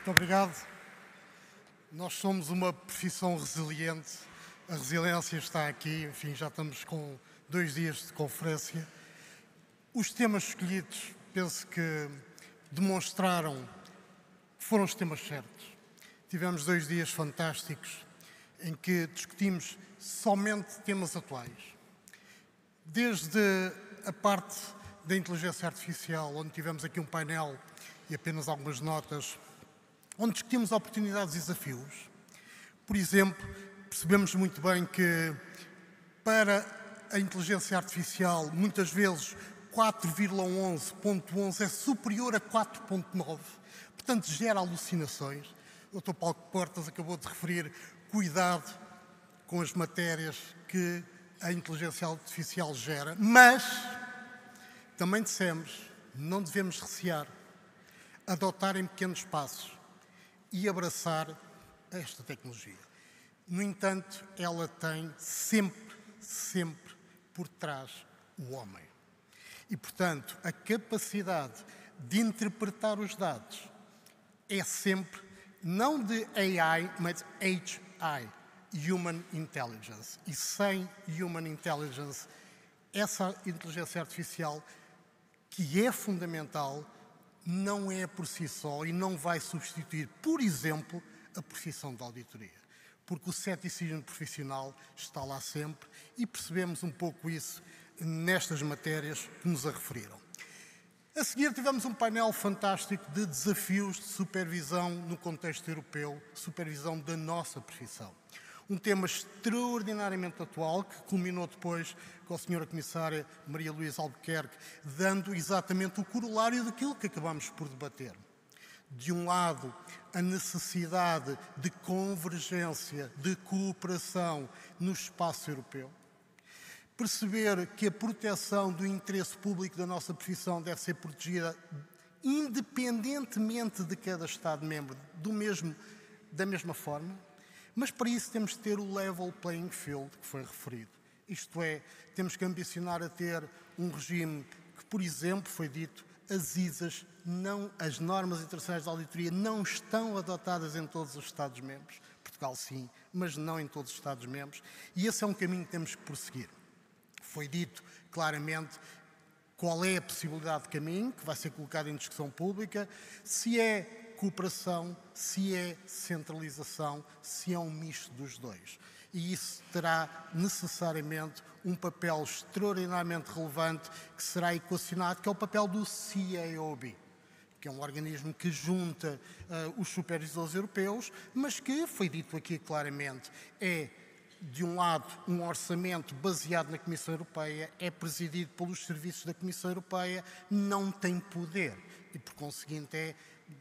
Muito obrigado. Nós somos uma profissão resiliente. A resiliência está aqui. Enfim, já estamos com 2 dias de conferência. Os temas escolhidos, penso que demonstraram que foram os temas certos. Tivemos 2 dias fantásticos em que discutimos somente temas atuais. Desde a parte da inteligência artificial, onde tivemos aqui um painel e apenas algumas notas, onde discutimos oportunidades e desafios. Por exemplo, percebemos muito bem que para a inteligência artificial, muitas vezes 4,11.11 é superior a 4.9, portanto gera alucinações. O Dr. Paulo Portas acabou de referir cuidado com as matérias que a inteligência artificial gera, mas também dissemos, não devemos recear, adotar em pequenos passos e abraçar esta tecnologia. No entanto, ela tem sempre por trás o homem. E, portanto, a capacidade de interpretar os dados é sempre, não de AI, mas HI, Human Intelligence. E sem Human Intelligence, essa inteligência artificial, que é fundamental, não é por si só e não vai substituir, por exemplo, a profissão de auditoria. Porque o ceticismo profissional está lá sempre e percebemos um pouco isso nestas matérias que nos a referiram. A seguir tivemos um painel fantástico de desafios de supervisão no contexto europeu, supervisão da nossa profissão. Um tema extraordinariamente atual, que culminou depois com a Sra. Comissária Maria Luísa Albuquerque, dando exatamente o corolário daquilo que acabamos por debater. De um lado, a necessidade de convergência, de cooperação no espaço europeu. Perceber que a proteção do interesse público da nossa profissão deve ser protegida independentemente de cada Estado-membro, da mesma forma. Mas para isso temos de ter o level playing field que foi referido. Isto é, temos que ambicionar a ter um regime que, por exemplo, foi dito, as normas internacionais de auditoria não estão adotadas em todos os Estados-membros. Portugal sim, mas não em todos os Estados-membros. E esse é um caminho que temos que prosseguir. Foi dito claramente qual é a possibilidade de caminho que vai ser colocada em discussão pública, se é cooperação, se é centralização, se é um misto dos dois. E isso terá necessariamente um papel extraordinariamente relevante que será equacionado, que é o papel do CAOB, que é um organismo que junta os supervisores europeus, mas que, foi dito aqui claramente, é, de um lado, um orçamento baseado na Comissão Europeia, é presidido pelos serviços da Comissão Europeia, não tem poder e, por conseguinte,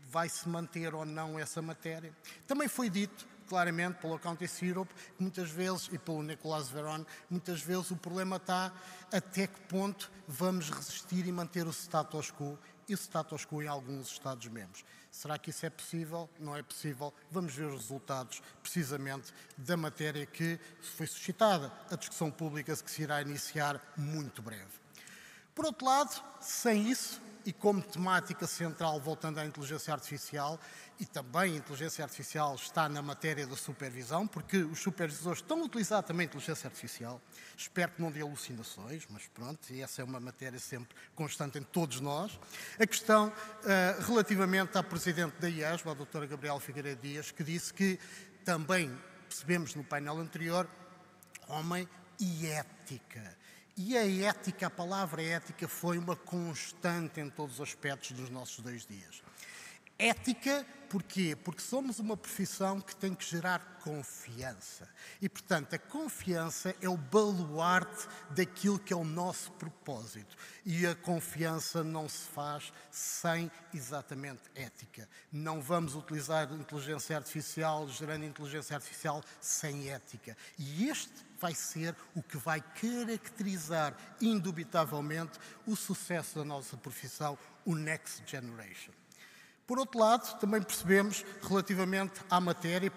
vai-se manter ou não essa matéria. Também foi dito claramente pelo Accountancy Europe, muitas vezes, e pelo Nicolas Veron, muitas vezes o problema está até que ponto vamos resistir e manter o status quo, e o status quo em alguns Estados-membros. Será que isso é possível? Não é possível. Vamos ver os resultados, precisamente, da matéria que foi suscitada, a discussão pública que se irá iniciar muito breve. Por outro lado, sem isso, e como temática central, voltando à inteligência artificial, e também a inteligência artificial está na matéria da supervisão, porque os supervisores estão a utilizar também a inteligência artificial. Espero que não dê alucinações, mas pronto, e essa é uma matéria sempre constante em todos nós. A questão relativamente à Presidente da IESB, a doutora Gabriela Figueiredo Dias, que disse que também percebemos no painel anterior, homem e ética. E a ética, a palavra ética, foi uma constante em todos os aspectos dos nossos 2 dias. Ética, porquê? Porque somos uma profissão que tem que gerar confiança. E, portanto, a confiança é o baluarte daquilo que é o nosso propósito. E a confiança não se faz sem exatamente ética. Não vamos utilizar inteligência artificial, gerando inteligência artificial sem ética. E este vai ser o que vai caracterizar, indubitavelmente, o sucesso da nossa profissão, o Next Generation. Por outro lado, também percebemos, relativamente à matéria,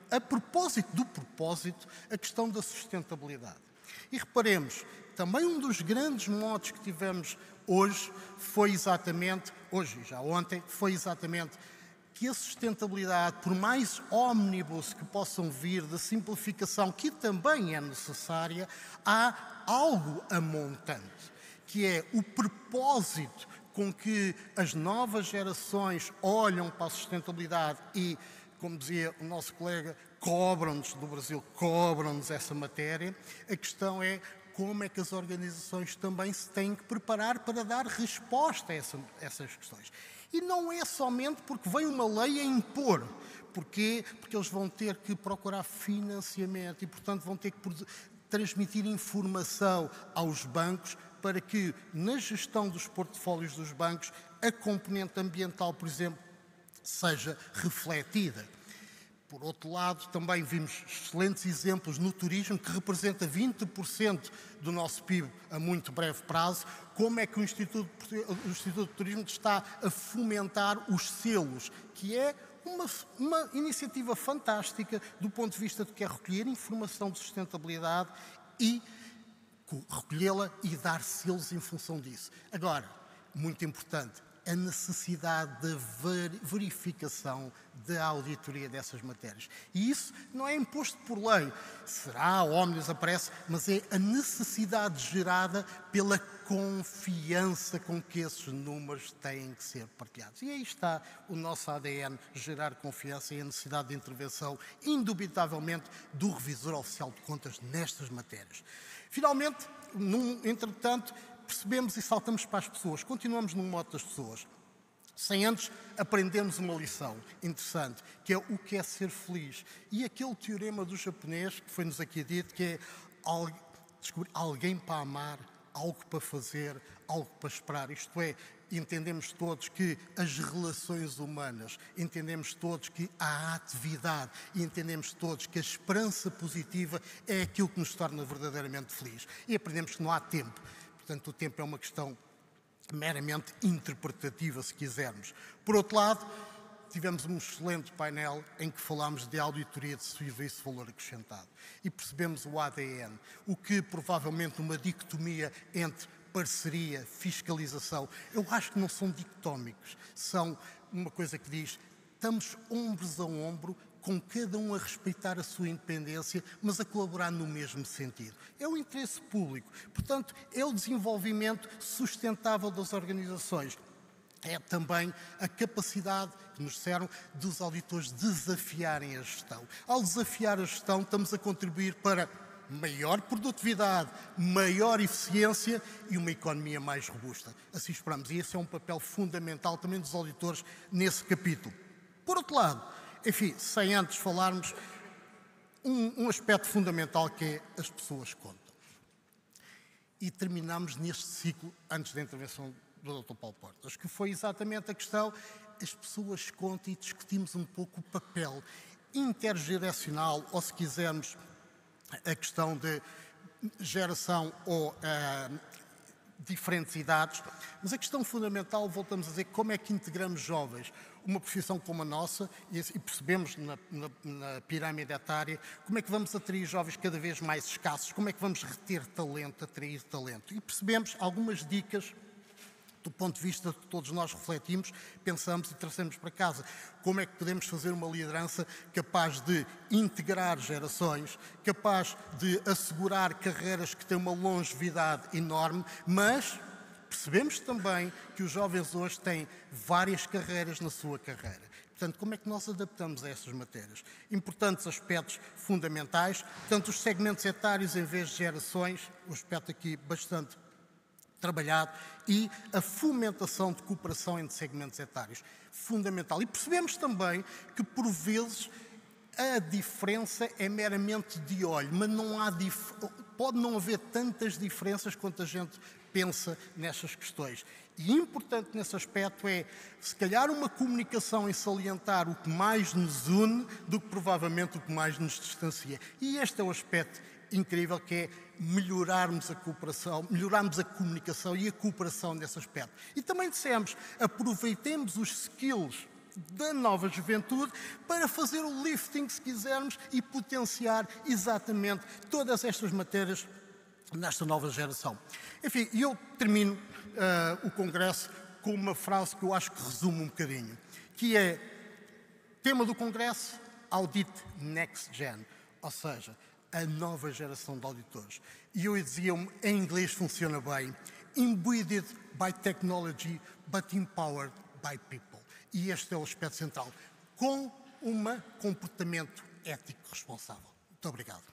a propósito do propósito, a questão da sustentabilidade. E reparemos, também um dos grandes motos que tivemos hoje foi exatamente, hoje e já ontem, foi exatamente que a sustentabilidade, por mais ómnibus que possam vir, de simplificação, que também é necessária, há algo a montante, que é o propósito com que as novas gerações olham para a sustentabilidade e, como dizia o nosso colega, cobram-nos do Brasil, cobram-nos essa matéria. A questão é como é que as organizações também se têm que preparar para dar resposta a essas questões. E não é somente porque vem uma lei a impor. Porquê? Porque eles vão ter que procurar financiamento e, portanto, vão ter que transmitir informação aos bancos para que, na gestão dos portfólios dos bancos, a componente ambiental, por exemplo, seja refletida. Por outro lado, também vimos excelentes exemplos no turismo, que representa 20% do nosso PIB a muito breve prazo, como é que o Instituto de Turismo está a fomentar os selos, que é uma iniciativa fantástica do ponto de vista de que é recolher informação de sustentabilidade e recolhê-la e dar selos em função disso. Agora, muito importante, a necessidade da verificação da auditoria dessas matérias. E isso não é imposto por lei. Será, ómnibus aparece, mas é a necessidade gerada pela confiança com que esses números têm que ser partilhados. E aí está o nosso ADN, gerar confiança e a necessidade de intervenção, indubitavelmente, do Revisor Oficial de Contas nestas matérias. Finalmente, entretanto, percebemos e saltamos para as pessoas, continuamos no modo das pessoas, sem antes aprendermos uma lição interessante, que é o que é ser feliz. E aquele teorema do japonês, que foi-nos aqui dito, que é alguém para amar, algo para fazer, algo para esperar. Isto é, entendemos todos que as relações humanas, entendemos todos que a atividade e entendemos todos que a esperança positiva é aquilo que nos torna verdadeiramente felizes. E aprendemos que não há tempo. Portanto, o tempo é uma questão meramente interpretativa, se quisermos. Por outro lado, tivemos um excelente painel em que falámos de auditoria de serviço de valor acrescentado e percebemos o ADN, o que provavelmente uma dicotomia entre parceria, fiscalização, eu acho que não são dicotómicos, são uma coisa que diz, estamos ombros a ombro, com cada um a respeitar a sua independência, mas a colaborar no mesmo sentido. É o interesse público. Portanto, é o desenvolvimento sustentável das organizações. É também a capacidade, que nos disseram, dos auditores desafiarem a gestão. Ao desafiar a gestão, estamos a contribuir para maior produtividade, maior eficiência e uma economia mais robusta. Assim esperamos. E esse é um papel fundamental também dos auditores nesse capítulo. Por outro lado, enfim, sem antes falarmos um aspecto fundamental que é as pessoas contam. E terminamos neste ciclo, antes da intervenção do Dr. Paulo Portas, que foi exatamente a questão, as pessoas contam e discutimos um pouco o papel intergeracional, ou se quisermos, a questão de geração ou diferentes idades, mas a questão fundamental, voltamos a dizer, como é que integramos jovens? Uma profissão como a nossa, e percebemos na pirâmide etária, como é que vamos atrair jovens cada vez mais escassos, como é que vamos reter talento, atrair talento. E percebemos algumas dicas do ponto de vista que todos nós refletimos, pensamos e trazemos para casa. Como é que podemos fazer uma liderança capaz de integrar gerações, capaz de assegurar carreiras que têm uma longevidade enorme, mas percebemos também que os jovens hoje têm várias carreiras na sua carreira. Portanto, como é que nós adaptamos a essas matérias? Importantes aspectos fundamentais, tanto os segmentos etários em vez de gerações, um aspecto aqui bastante trabalhado, e a fomentação de cooperação entre segmentos etários. Fundamental. E percebemos também que, por vezes, a diferença é meramente de olho, mas não há pode não haver tantas diferenças quanto a gente pensa nestas questões. E importante nesse aspecto é, se calhar, uma comunicação em salientar o que mais nos une do que provavelmente o que mais nos distancia. E este é o aspecto incrível, que é melhorarmos a cooperação, melhorarmos a comunicação e a cooperação nesse aspecto. E também dissemos, aproveitemos os skills da nova juventude para fazer o lifting, se quisermos, e potenciar exatamente todas estas matérias nesta nova geração. Enfim, eu termino o Congresso com uma frase que eu acho que resume um bocadinho, que é, Tema do Congresso, Audit Next Gen, ou seja, a nova geração de auditores. E eu dizia-me, em inglês funciona bem, imbued by technology, but empowered by people. E este é o aspecto central, com um comportamento ético responsável. Muito obrigado.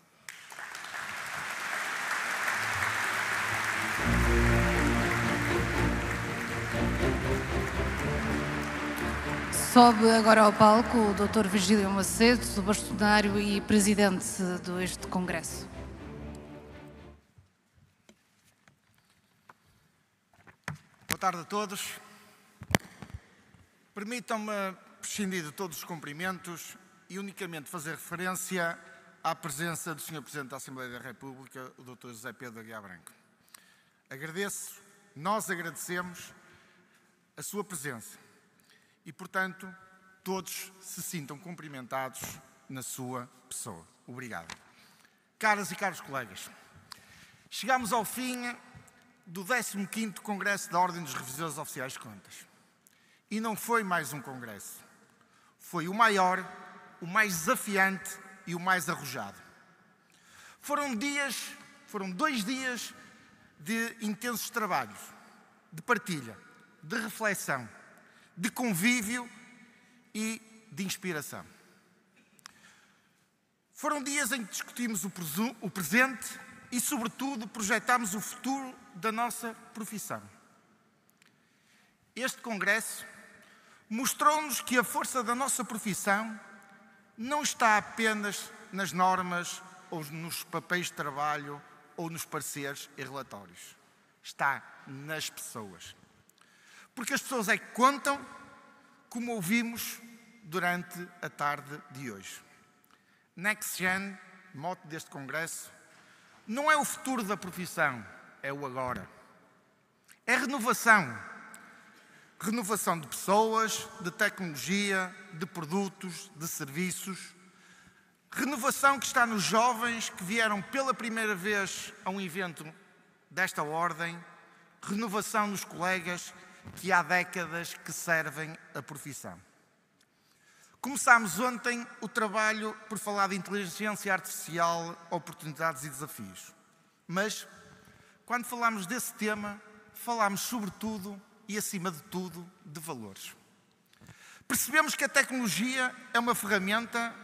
Sobe agora ao palco o Dr. Virgílio Macedo, bastonário e presidente deste Congresso. Boa tarde a todos. Permitam-me prescindir de todos os cumprimentos e unicamente fazer referência à presença do Sr. Presidente da Assembleia da República, o Dr. José Pedro Aguiar Branco. Nós agradecemos a sua presença e, portanto, todos se sintam cumprimentados na sua pessoa. Obrigado. Caras e caros colegas, chegamos ao fim do 15º Congresso da Ordem dos Revisores Oficiais de Contas. E não foi mais um congresso. Foi o maior, o mais desafiante e o mais arrojado. Foram 2 dias de intensos trabalhos, de partilha, de reflexão, de convívio e de inspiração. Foram dias em que discutimos o presente e, sobretudo, projetámos o futuro da nossa profissão. Este congresso mostrou-nos que a força da nossa profissão não está apenas nas normas ou nos papéis de trabalho ou nos pareceres e relatórios. Está nas pessoas. Porque as pessoas é que contam, como ouvimos durante a tarde de hoje. Next Gen, mote deste congresso, não é o futuro da profissão, é o agora. É renovação. Renovação de pessoas, de tecnologia, de produtos, de serviços. Renovação que está nos jovens que vieram pela primeira vez a um evento desta ordem. Renovação nos colegas que há décadas que servem a profissão. Começámos ontem o trabalho por falar de inteligência artificial, oportunidades e desafios. Mas, quando falámos desse tema, falámos sobretudo e, acima de tudo, de valores. Percebemos que a tecnologia é uma ferramenta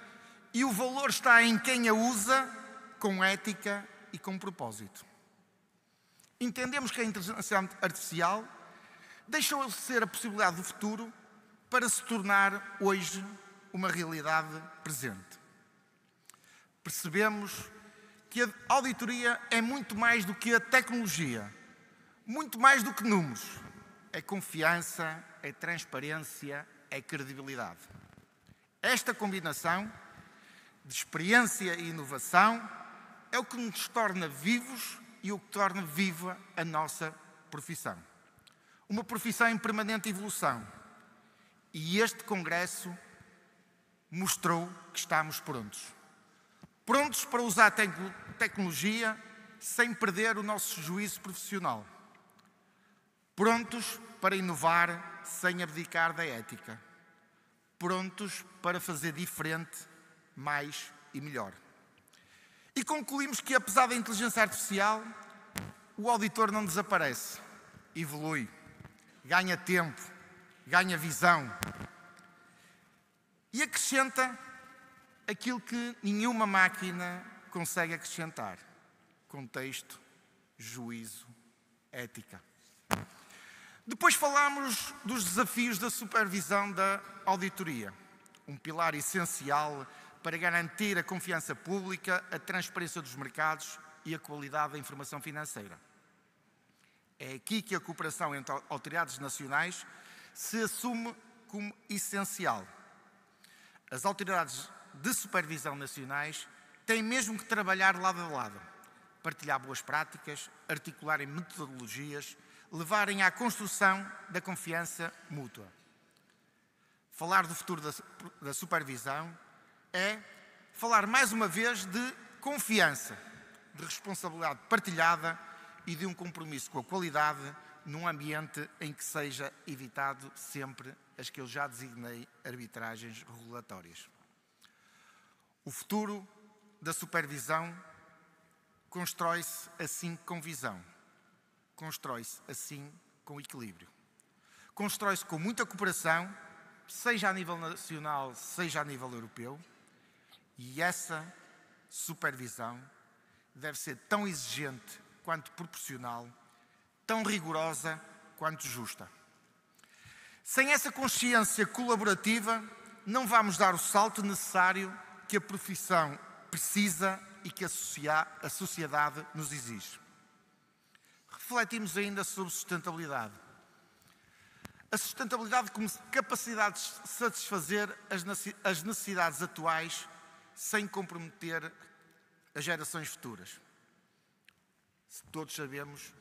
e o valor está em quem a usa com ética e com propósito. Entendemos que a inteligência artificial deixou de ser a possibilidade do futuro para se tornar hoje uma realidade presente. Percebemos que a auditoria é muito mais do que a tecnologia, muito mais do que números. É confiança, é transparência, é credibilidade. Esta combinação de experiência e inovação é o que nos torna vivos e o que torna viva a nossa profissão. Uma profissão em permanente evolução. E este congresso mostrou que estamos prontos. Prontos para usar a tecnologia sem perder o nosso juízo profissional. Prontos para inovar sem abdicar da ética. Prontos para fazer diferente, mais e melhor. E concluímos que, apesar da inteligência artificial, o auditor não desaparece, evolui, ganha tempo, ganha visão e acrescenta aquilo que nenhuma máquina consegue acrescentar: contexto, juízo, ética. Depois falámos dos desafios da supervisão da auditoria, um pilar essencial para garantir a confiança pública, a transparência dos mercados e a qualidade da informação financeira. É aqui que a cooperação entre autoridades nacionais se assume como essencial. As autoridades de supervisão nacionais têm mesmo que trabalhar lado a lado, partilhar boas práticas, articularem metodologias, levarem à construção da confiança mútua. Falar do futuro da supervisão é falar mais uma vez de confiança, de responsabilidade partilhada e de um compromisso com a qualidade num ambiente em que seja evitado sempre as que eu já designei arbitragens regulatórias. O futuro da supervisão constrói-se assim com visão, constrói-se assim com equilíbrio, constrói-se com muita cooperação, seja a nível nacional, seja a nível europeu, e essa supervisão deve ser tão exigente quanto proporcional, tão rigorosa quanto justa. Sem essa consciência colaborativa, não vamos dar o salto necessário que a profissão precisa e que a sociedade nos exige. Refletimos ainda sobre sustentabilidade. A sustentabilidade como capacidade de satisfazer as necessidades atuais sem comprometer as gerações futuras. Todos sabemos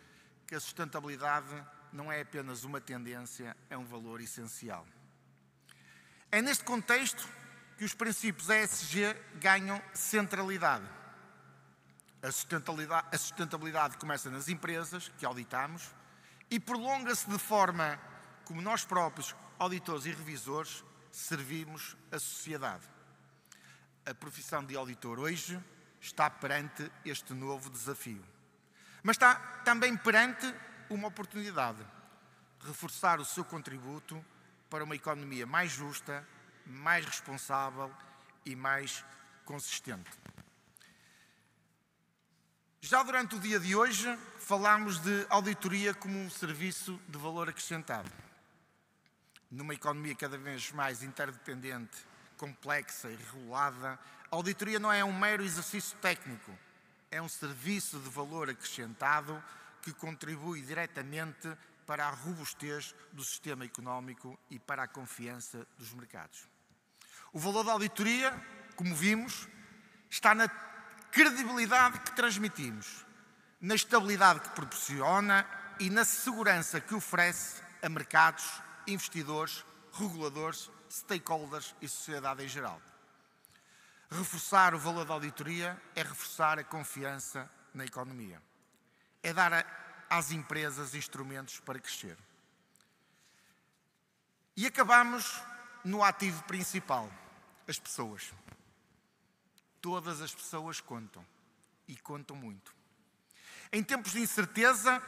que a sustentabilidade não é apenas uma tendência, é um valor essencial. É neste contexto que os princípios ESG ganham centralidade. A sustentabilidade começa nas empresas que auditamos e prolonga-se de forma como nós próprios, auditores e revisores, servimos a sociedade. A profissão de auditor hoje está perante este novo desafio. Mas está também perante uma oportunidade, reforçar o seu contributo para uma economia mais justa, mais responsável e mais consistente. Já durante o dia de hoje, falámos de auditoria como um serviço de valor acrescentado. Numa economia cada vez mais interdependente, complexa e regulada, a auditoria não é um mero exercício técnico, é um serviço de valor acrescentado que contribui diretamente para a robustez do sistema económico e para a confiança dos mercados. O valor da auditoria, como vimos, está na credibilidade que transmitimos, na estabilidade que proporciona e na segurança que oferece a mercados, investidores, reguladores, stakeholders e sociedade em geral. Reforçar o valor da auditoria é reforçar a confiança na economia. É dar às empresas instrumentos para crescer. E acabamos no ativo principal, as pessoas. Todas as pessoas contam, e contam muito. Em tempos de incerteza,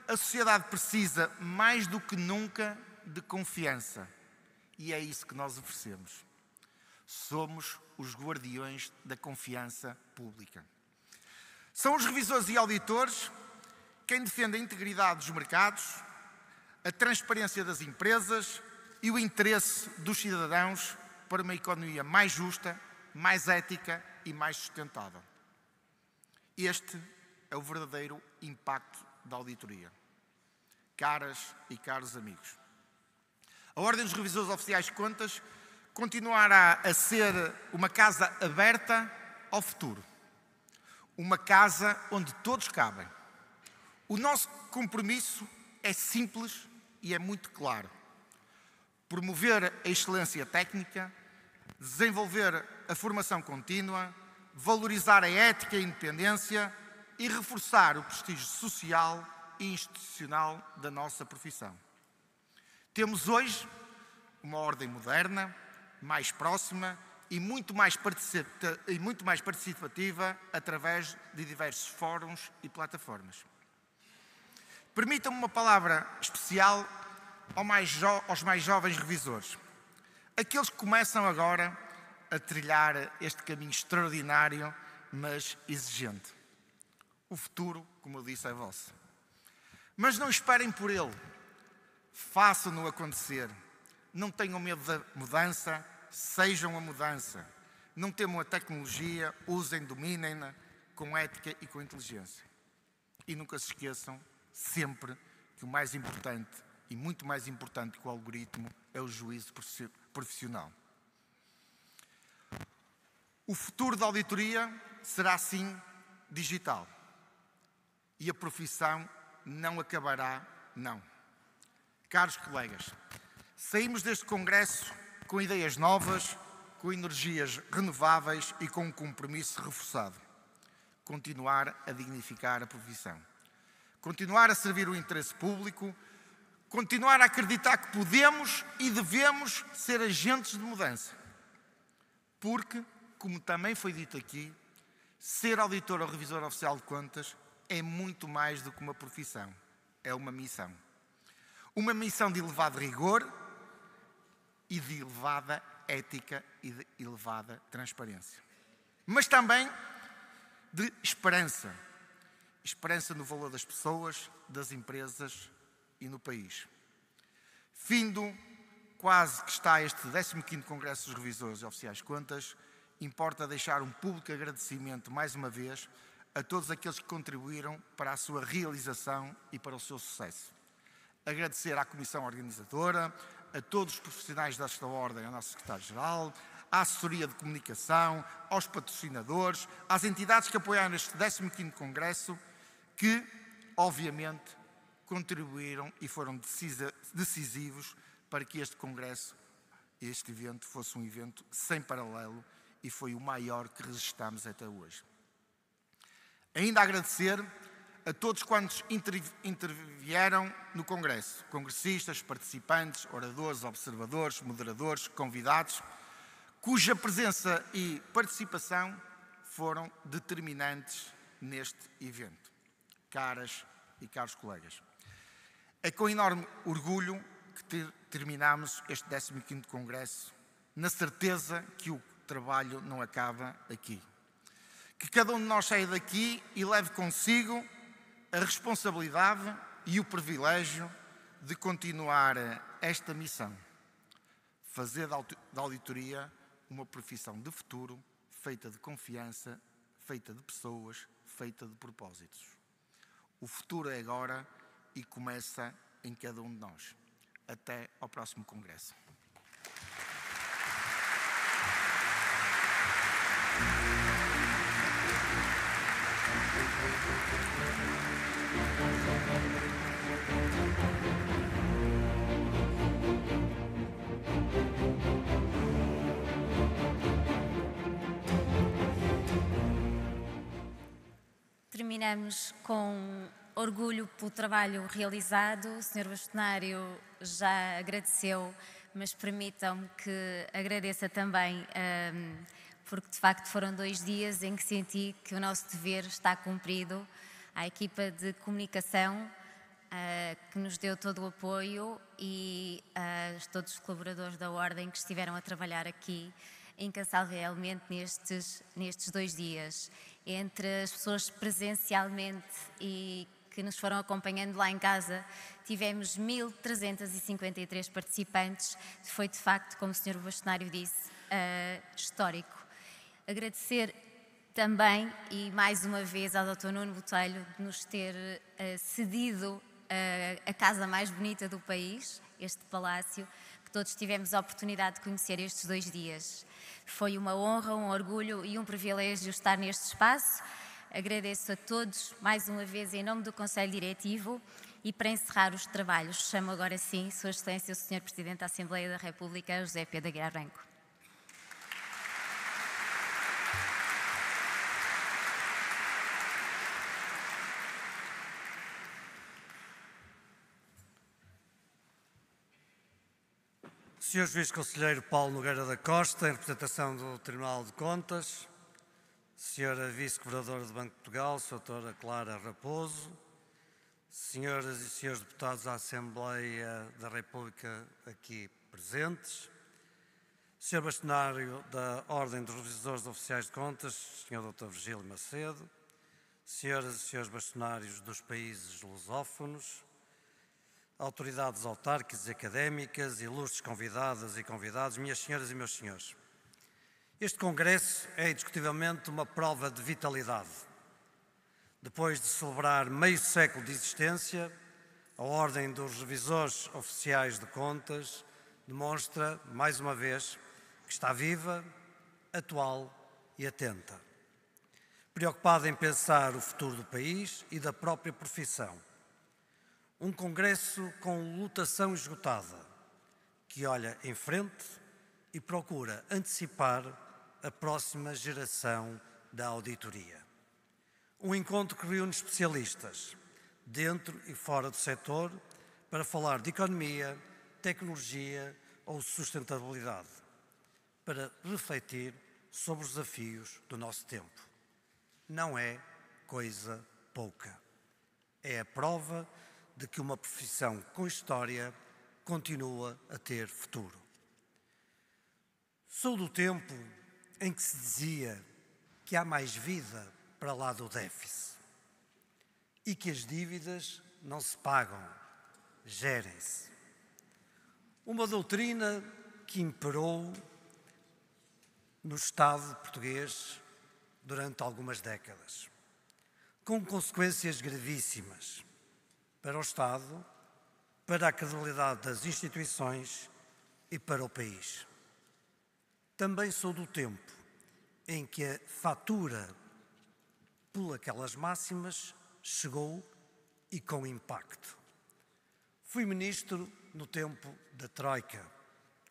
a sociedade precisa mais do que nunca de confiança. E é isso que nós oferecemos. Somos os guardiões da confiança pública. São os revisores e auditores quem defende a integridade dos mercados, a transparência das empresas e o interesse dos cidadãos para uma economia mais justa, mais ética e mais sustentável. Este é o verdadeiro impacto da auditoria. Caras e caros amigos, a Ordem dos Revisores Oficiais de Contas continuará a ser uma casa aberta ao futuro. Uma casa onde todos cabem. O nosso compromisso é simples e é muito claro. Promover a excelência técnica, desenvolver a formação contínua, valorizar a ética e a independência e reforçar o prestígio social e institucional da nossa profissão. Temos hoje uma ordem moderna, mais próxima e muito mais participativa através de diversos fóruns e plataformas. Permitam-me uma palavra especial aos mais jovens revisores, aqueles que começam agora a trilhar este caminho extraordinário, mas exigente. O futuro, como eu disse, é vosso. Mas não esperem por ele. Façam-no acontecer. Não tenham medo da mudança, sejam a mudança. Não temam a tecnologia, usem, dominem-na com ética e com inteligência. E nunca se esqueçam, sempre, que o mais importante e muito mais importante que o algoritmo é o juízo profissional. O futuro da auditoria será, sim, digital. E a profissão não acabará, não. Caros colegas, saímos deste congresso com ideias novas, com energias renováveis e com um compromisso reforçado. Continuar a dignificar a profissão. Continuar a servir o interesse público, continuar a acreditar que podemos e devemos ser agentes de mudança. Porque, como também foi dito aqui, ser auditor ou revisor oficial de contas é muito mais do que uma profissão, é uma missão. Uma missão de elevado rigor e de elevada ética e de elevada transparência. Mas também de esperança. Esperança no valor das pessoas, das empresas e no país. Findo quase que está este 15º Congresso dos Revisores Oficiais de Contas, importa deixar um público agradecimento mais uma vez a todos aqueles que contribuíram para a sua realização e para o seu sucesso. Agradecer à Comissão Organizadora, a todos os profissionais desta ordem, ao nosso Secretário-Geral, à assessoria de comunicação, aos patrocinadores, às entidades que apoiaram este 15º Congresso, que, obviamente, contribuíram e foram decisivos para que este Congresso, este evento, fosse um evento sem paralelo e foi o maior que registámos até hoje. Ainda agradecer a todos quantos intervieram no Congresso, congressistas, participantes, oradores, observadores, moderadores, convidados, cuja presença e participação foram determinantes neste evento. Caras e caros colegas, é com enorme orgulho que terminamos este 15º Congresso, na certeza que o trabalho não acaba aqui. Que cada um de nós saia daqui e leve consigo a responsabilidade e o privilégio de continuar esta missão. Fazer da auditoria uma profissão de futuro, feita de confiança, feita de pessoas, feita de propósitos. O futuro é agora e começa em cada um de nós. Até ao próximo Congresso. Terminamos com orgulho pelo trabalho realizado. O Sr. Bastonário já agradeceu, mas permitam-me que agradeça também, porque de facto foram 2 dias em que senti que o nosso dever está cumprido. À equipa de comunicação, que nos deu todo o apoio, e a todos os colaboradores da Ordem que estiveram a trabalhar aqui incansavelmente nestes 2 dias. Entre as pessoas presencialmente e que nos foram acompanhando lá em casa, tivemos 1.353 participantes. Foi de facto, como o Sr. Bastonário disse, histórico. Agradecer também, e mais uma vez, ao Dr. Nuno Botelho de nos ter cedido a casa mais bonita do país, este palácio, que todos tivemos a oportunidade de conhecer estes 2 dias. Foi uma honra, um orgulho e um privilégio estar neste espaço. Agradeço a todos, mais uma vez, em nome do Conselho Diretivo, e para encerrar os trabalhos, chamo agora sim Sua Excelência o Sr. Presidente da Assembleia da República, José Pedro Aguiar Branco. Sr. Juiz Conselheiro Paulo Nogueira da Costa, em representação do Tribunal de Contas, Sra. Vice-Governadora do Banco de Portugal, Sra. Clara Raposo, Senhoras e Senhores Deputados da Assembleia da República aqui presentes, Sr. Bastonário da Ordem dos Revisores Oficiais de Contas, Sr. Dr. Virgílio Macedo, Senhoras e Senhores Bastonários dos países lusófonos, autoridades autárquicas e académicas, ilustres convidadas e convidados, minhas senhoras e meus senhores. Este Congresso é indiscutivelmente uma prova de vitalidade. Depois de celebrar meio século de existência, a Ordem dos Revisores Oficiais de Contas demonstra, mais uma vez, que está viva, atual e atenta. Preocupada em pensar o futuro do país e da própria profissão. Um Congresso com lotação esgotada, que olha em frente e procura antecipar a próxima geração da auditoria. Um encontro que reúne especialistas, dentro e fora do setor, para falar de economia, tecnologia ou sustentabilidade, para refletir sobre os desafios do nosso tempo. Não é coisa pouca. É a prova de que uma profissão com história continua a ter futuro. Sou do tempo em que se dizia que há mais vida para lá do déficit e que as dívidas não se pagam, gerem-se. Uma doutrina que imperou no Estado português durante algumas décadas, com consequências gravíssimas para o Estado, para a credibilidade das instituições e para o país. Também sou do tempo em que a fatura por aquelas máximas chegou e com impacto. Fui ministro no tempo da Troika,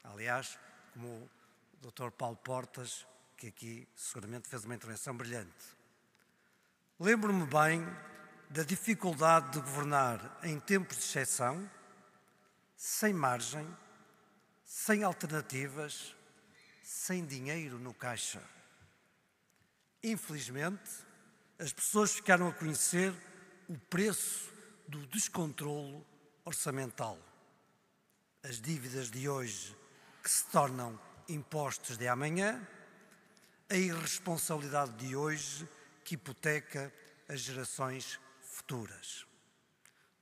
aliás, como o Dr. Paulo Portas, que aqui seguramente fez uma intervenção brilhante. Lembro-me bem da dificuldade de governar em tempos de exceção, sem margem, sem alternativas, sem dinheiro no caixa. Infelizmente, as pessoas ficaram a conhecer o preço do descontrolo orçamental. As dívidas de hoje que se tornam impostos de amanhã, a irresponsabilidade de hoje que hipoteca as gerações futuras.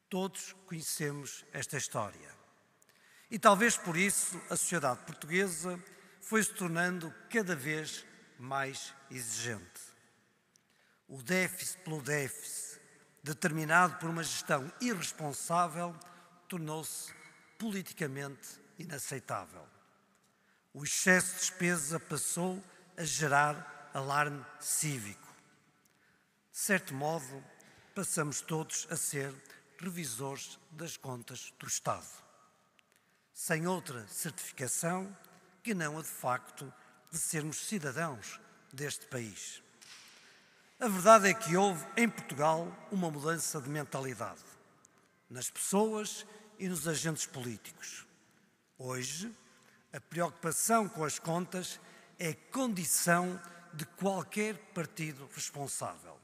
Todos conhecemos esta história. E talvez por isso a sociedade portuguesa foi se tornando cada vez mais exigente. O déficit pelo déficit, determinado por uma gestão irresponsável, tornou-se politicamente inaceitável. O excesso de despesa passou a gerar alarme cívico. De certo modo, passamos todos a ser revisores das contas do Estado, sem outra certificação que não a de facto de sermos cidadãos deste país. A verdade é que houve em Portugal uma mudança de mentalidade, nas pessoas e nos agentes políticos. Hoje, a preocupação com as contas é condição de qualquer partido responsável.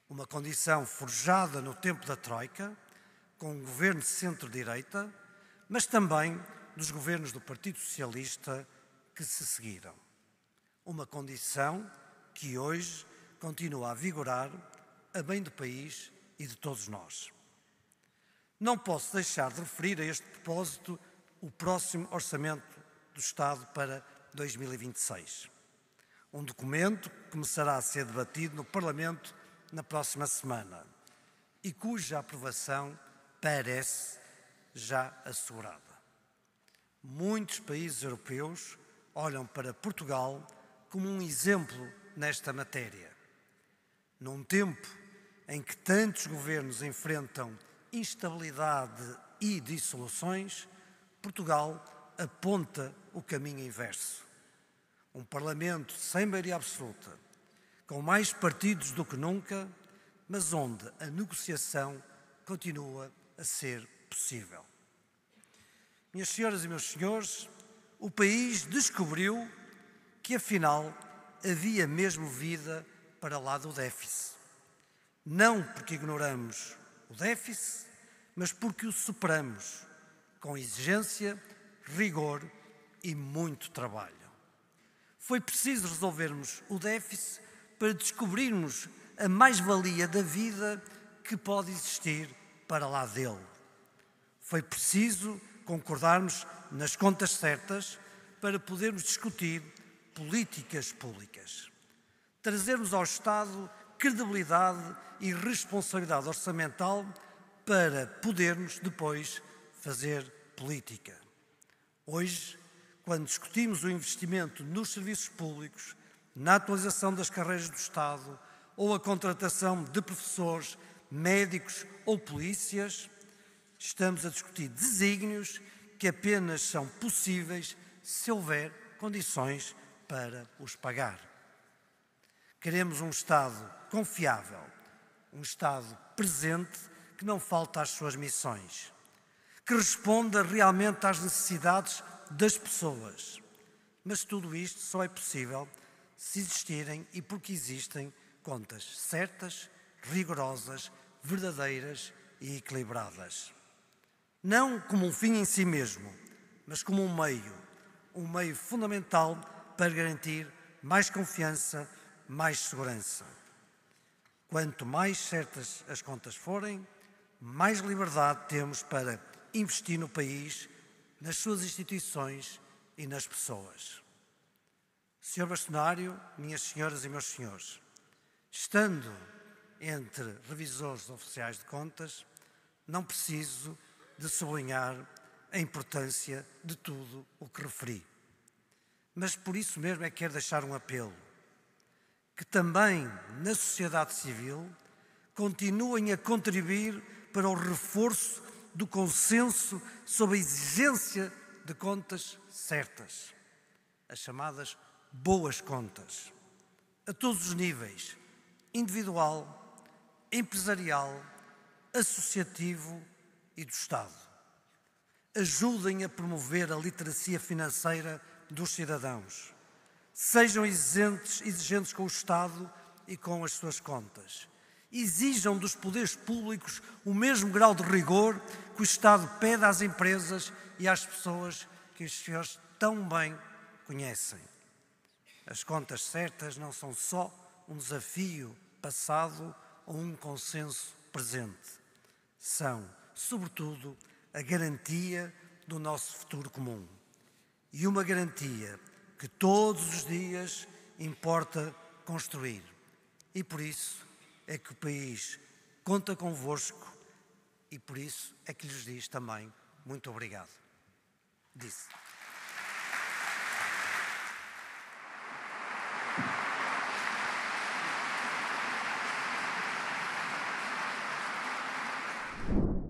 Uma condição forjada no tempo da Troika, com um governo de centro-direita, mas também dos governos do Partido Socialista que se seguiram. Uma condição que hoje continua a vigorar a bem do país e de todos nós. Não posso deixar de referir a este propósito o próximo Orçamento do Estado para 2026. Um documento que começará a ser debatido no Parlamento na próxima semana e cuja aprovação parece já assegurada. Muitos países europeus olham para Portugal como um exemplo nesta matéria. Num tempo em que tantos governos enfrentam instabilidade e dissoluções, Portugal aponta o caminho inverso. Um Parlamento sem maioria absoluta, com mais partidos do que nunca, mas onde a negociação continua a ser possível. Minhas senhoras e meus senhores, o país descobriu que, afinal, havia mesmo vida para lá do déficit. Não porque ignoramos o déficit, mas porque o superamos com exigência, rigor e muito trabalho. Foi preciso resolvermos o déficit para descobrirmos a mais-valia da vida que pode existir para lá dele. Foi preciso concordarmos nas contas certas para podermos discutir políticas públicas. Trazermos ao Estado credibilidade e responsabilidade orçamental para podermos depois fazer política. Hoje, quando discutimos o investimento nos serviços públicos, na atualização das carreiras do Estado ou a contratação de professores, médicos ou polícias, estamos a discutir desígnios que apenas são possíveis se houver condições para os pagar. Queremos um Estado confiável, um Estado presente que não falta às suas missões. que responda realmente às necessidades das pessoas. Mas tudo isto só é possível se existirem, e porque existem, contas certas, rigorosas, verdadeiras e equilibradas. Não como um fim em si mesmo, mas como um meio fundamental para garantir mais confiança, mais segurança. Quanto mais certas as contas forem, mais liberdade temos para investir no país, nas suas instituições e nas pessoas. Senhor Bastonário, minhas senhoras e meus senhores, estando entre revisores oficiais de contas, não preciso de sublinhar a importância de tudo o que referi. Mas por isso mesmo é que quero deixar um apelo, que também na sociedade civil continuem a contribuir para o reforço do consenso sobre a exigência de contas certas, as chamadas boas contas, a todos os níveis, individual, empresarial, associativo e do Estado. Ajudem a promover a literacia financeira dos cidadãos. Sejam exigentes com o Estado e com as suas contas. Exijam dos poderes públicos o mesmo grau de rigor que o Estado pede às empresas e às pessoas que os senhores tão bem conhecem. As contas certas não são só um desafio passado ou um consenso presente. São, sobretudo, a garantia do nosso futuro comum. E uma garantia que todos os dias importa construir. E por isso é que o país conta convosco e por isso é que lhes diz também muito obrigado. Disse. Obrigada.